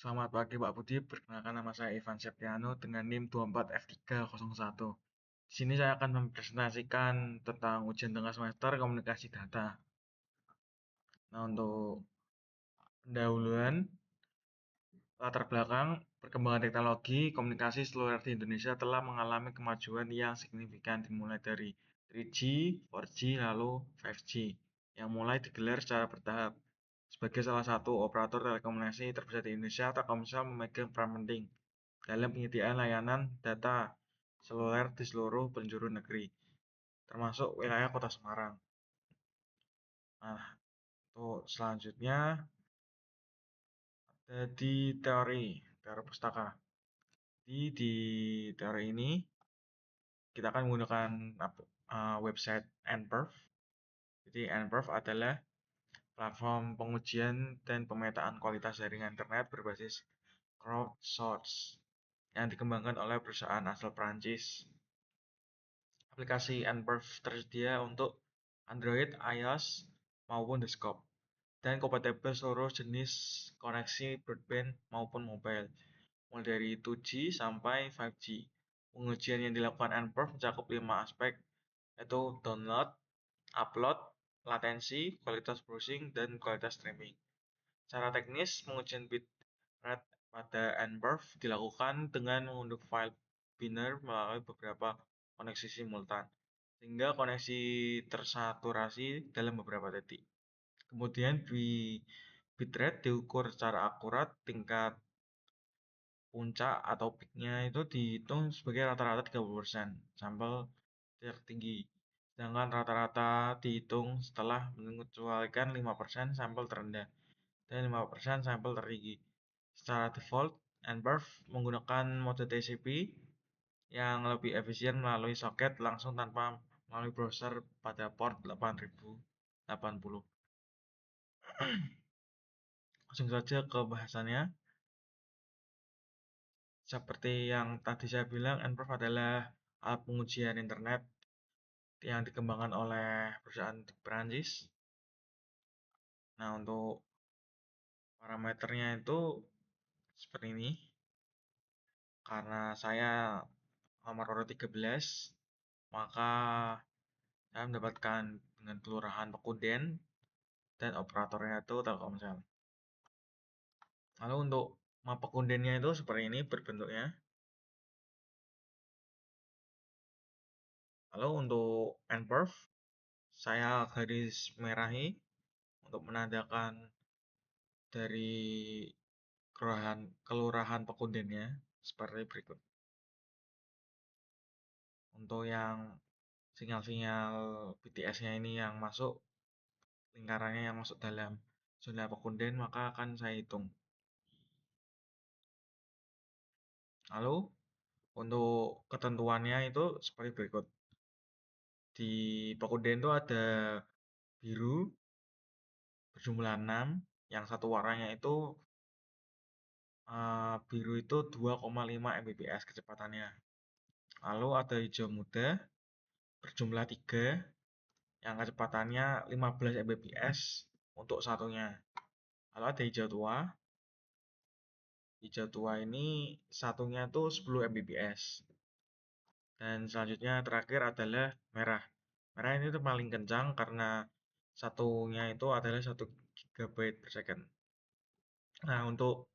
Selamat pagi Pak Budi, perkenalkan nama saya Ivan Septiano dengan NIM 24F301. Di sini saya akan mempresentasikan tentang ujian tengah semester komunikasi data. Nah, untuk pendahuluan, latar belakang, perkembangan teknologi komunikasi seluler di Indonesia telah mengalami kemajuan yang signifikan dimulai dari 3G, 4G, lalu 5G, yang mulai digelar secara bertahap. Sebagai salah satu operator telekomunikasi terbesar di Indonesia, Telkomsel memegang peran penting dalam penyediaan layanan data seluler di seluruh penjuru negeri, termasuk wilayah Kota Semarang. Nah, untuk selanjutnya ada di teori pustaka. Di teori ini kita akan menggunakan website NPerf. Jadi NPerf adalah platform pengujian dan pemetaan kualitas jaringan internet berbasis crowdsource yang dikembangkan oleh perusahaan asal Prancis. Aplikasi NPerf tersedia untuk Android, iOS, maupun desktop, dan kompatibel seluruh jenis koneksi broadband maupun mobile, mulai dari 2G sampai 5G. Pengujian yang dilakukan NPerf mencakup 5 aspek, yaitu download, upload, latensi, kualitas browsing, dan kualitas streaming. Secara teknis, pengujian bitrate pada NPerf dilakukan dengan mengunduh file binary melalui beberapa koneksi simultan, sehingga koneksi tersaturasi dalam beberapa detik. Kemudian bitrate diukur secara akurat, tingkat puncak atau peak-nya itu dihitung sebagai rata-rata 30% sampel tertinggi. Sedangkan rata-rata dihitung setelah mengecualikan 5% sampel terendah dan 5% sampel tertinggi. Secara default, NPerf menggunakan mode TCP yang lebih efisien melalui soket langsung tanpa melalui browser pada port 8080. Langsung saja ke bahasannya. Seperti yang tadi saya bilang, NPerf adalah alat pengujian internet yang dikembangkan oleh perusahaan di Perancis. Nah, untuk parameternya itu seperti ini. Karena saya nomor urut 13, maka saya mendapatkan dengan kelurahan Pekunden dan operatornya itu Telkomsel. Lalu untuk map Pekundennya itu seperti ini berbentuknya. Lalu untuk NPerf, saya garis merahi untuk menandakan dari kelurahan Pekundennya seperti berikut. Untuk yang sinyal-sinyal BTS-nya ini yang masuk, lingkarannya yang masuk dalam zona Pekunden, maka akan saya hitung. Lalu untuk ketentuannya itu seperti berikut. Di Pekunden itu ada biru berjumlah 6, yang satu warnanya itu biru itu 2,5 Mbps kecepatannya. Lalu ada hijau muda berjumlah 3, yang kecepatannya 15 Mbps untuk satunya. Lalu ada hijau tua. Hijau tua ini satunya tuh 10 Mbps. Dan selanjutnya terakhir adalah merah. Merah ini tuh paling kencang karena satunya itu adalah 1 GB per second. Nah, untuk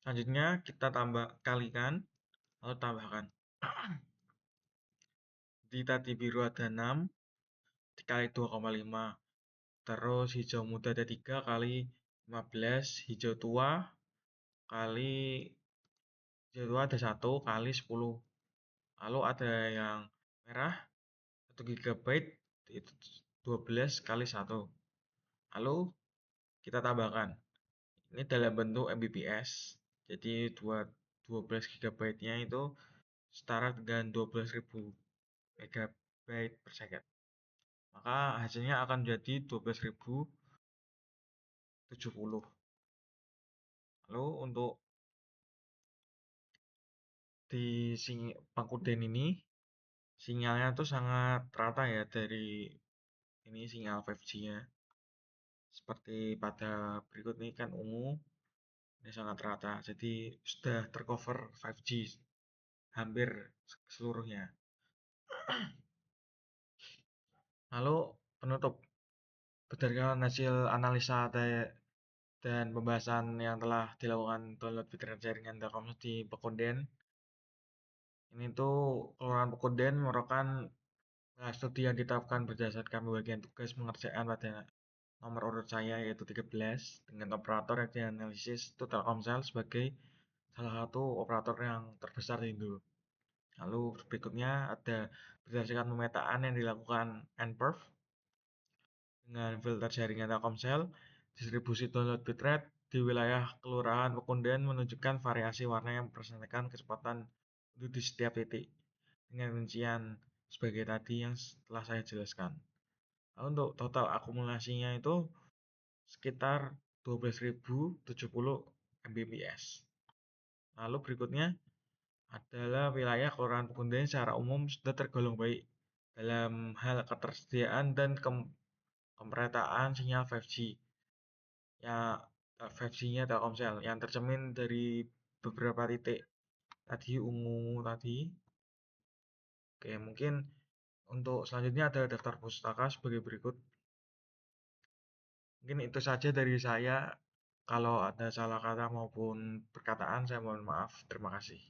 selanjutnya kita kalikan lalu tambahkan. Di tadi biru ada 6 dikali 2,5. Terus hijau muda ada 3 kali 15, kali hijau tua ada 1 kali 10. Lalu ada yang merah 1 GB itu 12 kali 1. Lalu kita tambahkan. Ini dalam bentuk Mbps. Jadi 12 GB-nya itu setara dengan 12.000 megabyte per second. Maka hasilnya akan menjadi 12.070. Lalu untuk di Pakuden ini sinyalnya tuh sangat rata ya dari ini sinyal 5G-nya. Seperti pada berikut ini kan ungu. Ini sangat rata, jadi sudah tercover 5G hampir seluruhnya. Lalu penutup, berdasarkan hasil analisa dan pembahasan yang telah dilakukan download fitur jaringan Telkomsel di Pekonden, ini tuh Kelurahan Pekonden merupakan studi yang ditetapkan berdasarkan pembagian tugas pengerjaan pada nomor urut saya yaitu 13 dengan operator yang dianalisis itu Telkomsel sebagai salah satu operator yang terbesar di Indo. Lalu berikutnya ada berdasarkan pemetaan yang dilakukan NPerf dengan filter jaringan Telkomsel, distribusi download bitrate di wilayah Kelurahan Pekonden menunjukkan variasi warna yang mempresentasikan kecepatan di setiap titik dengan rincian sebagai tadi yang telah saya jelaskan. Lalu untuk total akumulasinya itu sekitar 12.070 Mbps. Lalu berikutnya adalah wilayah Kelurahan Pekonden secara umum sudah tergolong baik dalam hal ketersediaan dan kemerataan sinyal 5G. Ya, 5G-nya Telkomsel yang tercermin dari beberapa titik tadi ungu tadi. Oke, mungkin untuk selanjutnya ada daftar pustaka sebagai berikut. Mungkin itu saja dari saya. Kalau ada salah kata maupun perkataan, saya mohon maaf. Terima kasih.